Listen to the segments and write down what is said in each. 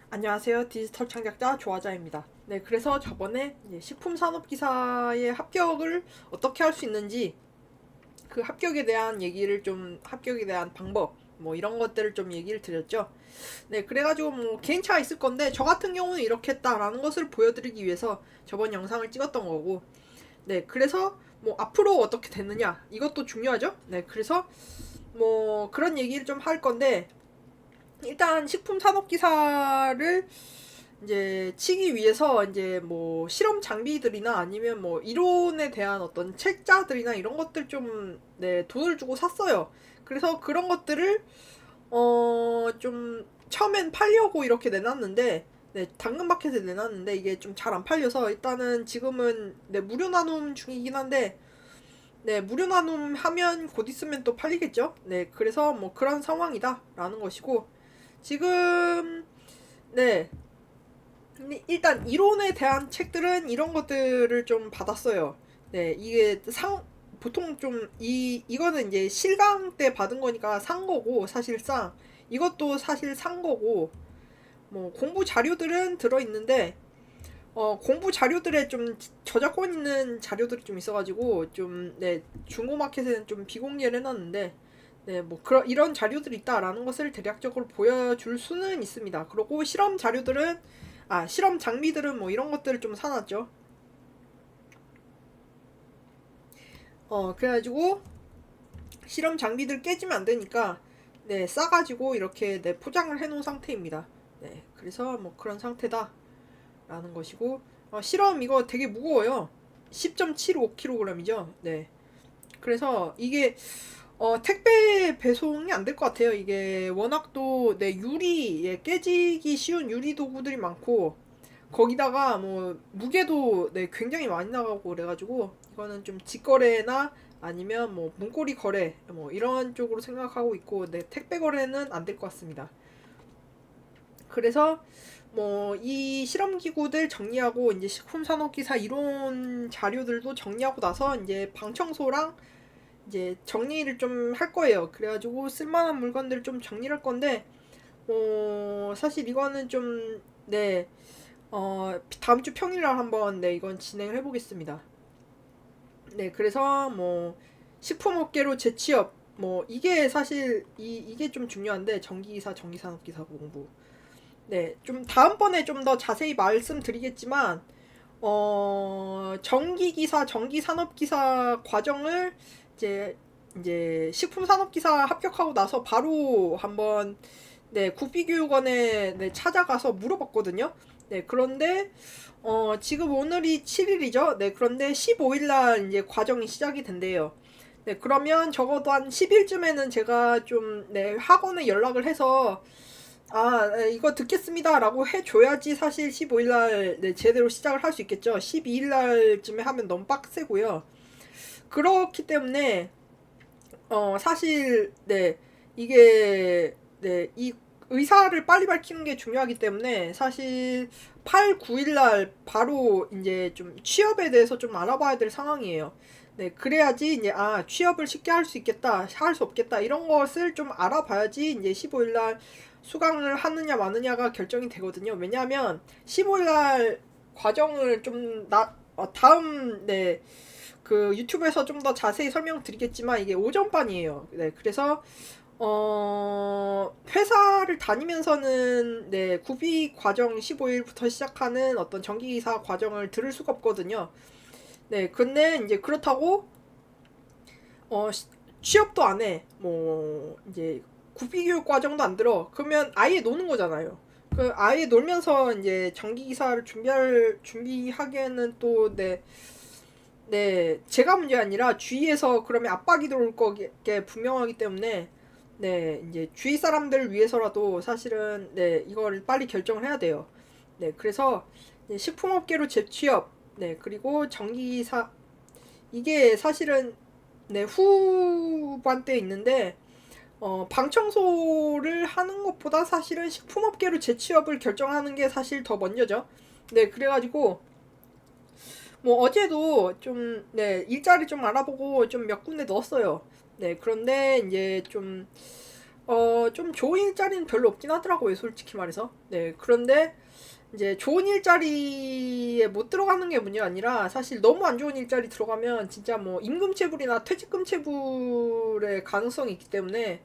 안녕하세요. 디지털 창작자 조아자입니다. 네, 그래서 저번에 이제 식품산업기사의 합격을 어떻게 할 수 있는지 그 합격에 대한 방법 뭐 이런 것들을 좀 얘기를 드렸죠. 네, 그래가지고 뭐 개인차가 있을 건데 저 같은 경우는 이렇게 했다라는 것을 보여드리기 위해서 저번 영상을 찍었던 거고, 네, 그래서 뭐 앞으로 어떻게 됐느냐 이것도 중요하죠. 네, 그래서 뭐 그런 얘기를 좀 할 건데, 일단 식품산업기사를 이제 치기 위해서 이제 뭐 실험 장비들이나 아니면 뭐 이론에 대한 어떤 책자들이나 이런 것들 좀, 네, 돈을 주고 샀어요. 그래서 그런 것들을 좀 처음엔 팔려고 이렇게 내놨는데, 네, 당근마켓에 내놨는데 이게 좀 잘 안 팔려서 일단은 지금은, 네, 무료 나눔 중이긴 한데, 네, 무료 나눔 하면 곧 있으면 또 팔리겠죠. 네, 그래서 뭐 그런 상황이다라는 것이고, 지금, 네, 일단 이론에 대한 책들은 이런 것들을 좀 받았어요. 네, 이게 보통 좀 이거는 이제 실강 때 받은 거니까 산 거고, 사실상 이것도 사실 산 거고, 뭐 공부 자료들은 들어 있는데, 공부 자료들에 좀 저작권 있는 자료들이 좀 있어가지고 좀, 네, 중고마켓에는 좀 비공개를 해놨는데, 네, 뭐 이런 자료들이 있다라는 것을 대략적으로 보여줄 수는 있습니다. 그리고 실험 장비들은 뭐 이런 것들을 좀 사놨죠. 그래가지고 실험 장비들 깨지면 안 되니까, 네, 싸가지고 이렇게, 네, 포장을 해놓은 상태입니다. 네, 그래서 뭐 그런 상태다라는 것이고, 실험 이거 되게 무거워요. 10.75kg이죠. 네. 그래서 이게 택배 배송이 안 될 것 같아요. 이게 워낙 또, 네, 깨지기 쉬운 유리 도구들이 많고, 거기다가 뭐 무게도, 네, 굉장히 많이 나가고 그래가지고 이거는 좀 직거래나 아니면 뭐 문고리 거래 뭐 이런 쪽으로 생각하고 있고, 네, 택배 거래는 안 될 것 같습니다. 그래서 뭐 이 실험 기구들 정리하고 이제 식품산업기사 이론 자료들도 정리하고 나서 이제 방 청소랑 이제 정리를 좀 할 거예요. 그래가지고 쓸만한 물건들을 좀 정리를 할 건데, 사실 이거는 좀, 네, 다음 주 평일날 한번, 네, 이건 진행을 해보겠습니다. 네, 그래서 뭐 식품업계로 재취업, 뭐 이게 사실 이게 좀 중요한데, 전기산업기사 공부. 네, 좀 다음번에 좀 더 자세히 말씀드리겠지만, 전기산업기사 과정을 이제 식품산업기사 합격하고 나서 바로 한번, 네, 국비교육원에, 네, 찾아가서 물어봤거든요. 네, 그런데 지금 오늘이 7일이죠. 네, 그런데 15일날 이제 과정이 시작이 된대요. 네, 그러면 적어도 한 10일쯤에는 제가 좀, 네, 학원에 연락을 해서, 이거 듣겠습니다라고 해줘야지 사실 15일날, 네, 제대로 시작을 할 수 있겠죠. 12일날쯤에 하면 너무 빡세고요. 그렇기 때문에 사실, 네, 이게, 네, 이 의사를 빨리 밝히는 게 중요하기 때문에 사실 8, 9일날 바로 이제 좀 취업에 대해서 좀 알아봐야 될 상황이에요. 네, 그래야지 이제 취업을 쉽게 할 수 있겠다, 할 수 없겠다 이런 것을 좀 알아봐야지 이제 15일날 수강을 하느냐 마느냐가 결정이 되거든요. 왜냐하면 15일날 과정을 좀 다음, 네, 그 유튜브에서 좀 더 자세히 설명드리겠지만 이게 오전반이에요. 네, 그래서 회사를 다니면서는, 네, 구비 과정 15일부터 시작하는 어떤 전기기사 과정을 들을 수가 없거든요. 네, 근데 이제 그렇다고 어 취업도 안 해. 뭐 이제 구비교육 과정도 안 들어. 그러면 아예 노는 거잖아요. 그 아예 놀면서 이제 전기기사를 준비하기에는 또, 네, 네, 제가 문제가 아니라 주위에서 그러면 압박이 들어올 거게 분명하기 때문에, 네, 이제 주위 사람들을 위해서라도 사실은, 네, 이걸 빨리 결정을 해야 돼요. 네, 그래서 이제 식품업계로 재취업, 네, 그리고 전기사, 이게 사실은, 네, 후반대에 있는데, 방청소를 하는 것보다 사실은 식품업계로 재취업을 결정하는 게 사실 더 먼저죠. 네, 그래가지고 뭐 어제도 좀, 네, 일자리 좀 알아보고 좀 몇 군데 넣었어요. 네, 그런데 이제 좀 좀 좋은 일자리는 별로 없긴 하더라고요, 솔직히 말해서. 네, 그런데 이제 좋은 일자리에 못 들어가는 게 문제가 아니라 사실 너무 안 좋은 일자리 들어가면 진짜 뭐 임금체불이나 퇴직금체불의 가능성이 있기 때문에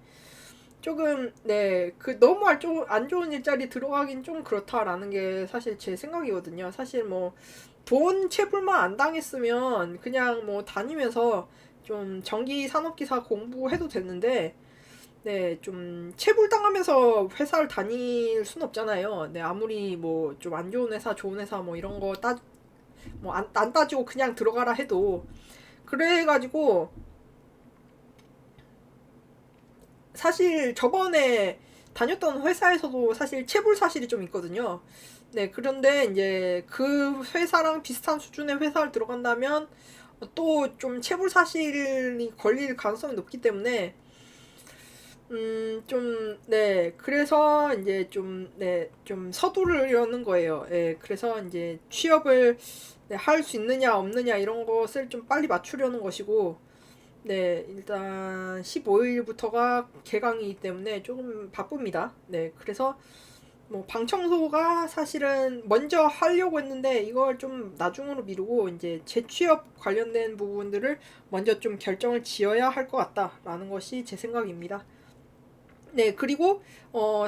조금 네, 그 너무 안 좋은 일자리 들어가긴 좀 그렇다라는 게 사실 제 생각이거든요. 사실 뭐 돈 체불만 안 당했으면 그냥 뭐 다니면서 좀 전기 산업기사 공부해도 됐는데 네, 좀 체불당하면서 회사를 다닐 순 없잖아요. 네, 아무리 뭐 좀 안 좋은 회사, 좋은 회사 뭐 이런 거 뭐 안 따지고 그냥 들어가라 해도 그래가지고 사실 저번에 다녔던 회사에서도 사실 체불 사실이 좀 있거든요. 네, 그런데 이제 그 회사랑 비슷한 수준의 회사를 들어간다면 또 좀 체불 사실이 걸릴 가능성이 높기 때문에 네, 그래서 이제 네, 좀 서두르려는 거예요. 예, 그래서 이제 취업을 네, 할 수 있느냐, 없느냐, 이런 것을 좀 빨리 맞추려는 것이고, 네, 일단 15일부터가 개강이기 때문에 조금 바쁩니다. 네, 그래서 뭐 방 청소가 사실은 먼저 하려고 했는데 이걸 좀 나중으로 미루고 이제 재취업 관련된 부분들을 먼저 좀 결정을 지어야 할 것 같다라는 것이 제 생각입니다. 네, 그리고,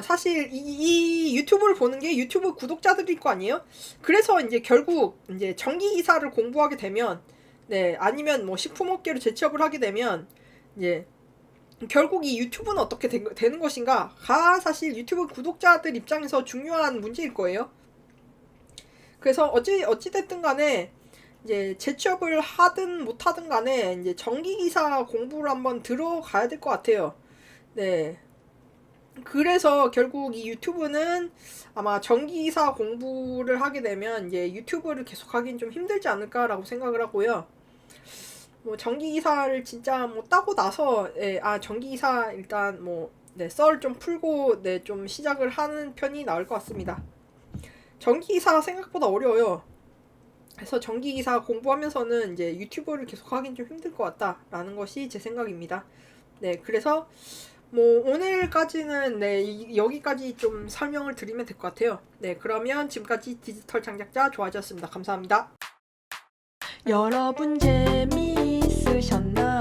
사실, 이 유튜브를 보는 게 유튜브 구독자들일 거 아니에요? 그래서 이제 결국, 이제 전기기사를 공부하게 되면, 네, 아니면 뭐 식품업계로 재취업을 하게 되면, 이제, 결국 이 유튜브는 어떻게 되는 것인가가 사실 유튜브 구독자들 입장에서 중요한 문제일 거예요. 그래서 어찌됐든 간에, 이제 재취업을 하든 못하든 간에, 이제 전기기사 공부를 한번 들어가야 될 것 같아요. 네. 그래서 결국 이 유튜브는 아마 전기기사 공부를 하게 되면 이제 유튜브를 계속 하긴 좀 힘들지 않을까라고 생각을 하고요. 뭐 전기기사를 진짜 뭐 따고 나서 전기기사 일단 뭐 네, 썰 좀 풀고 네, 좀 시작을 하는 편이 나을 것 같습니다. 전기기사 생각보다 어려워요. 그래서 전기기사 공부하면서는 이제 유튜브를 계속 하긴 좀 힘들 것 같다라는 것이 제 생각입니다. 네, 그래서 뭐 오늘까지는 네 여기까지 좀 설명을 드리면 될 것 같아요. 네, 그러면 지금까지 디지털 창작자 조아지였습니다. 감사합니다. 여러분 재미있으셨나요?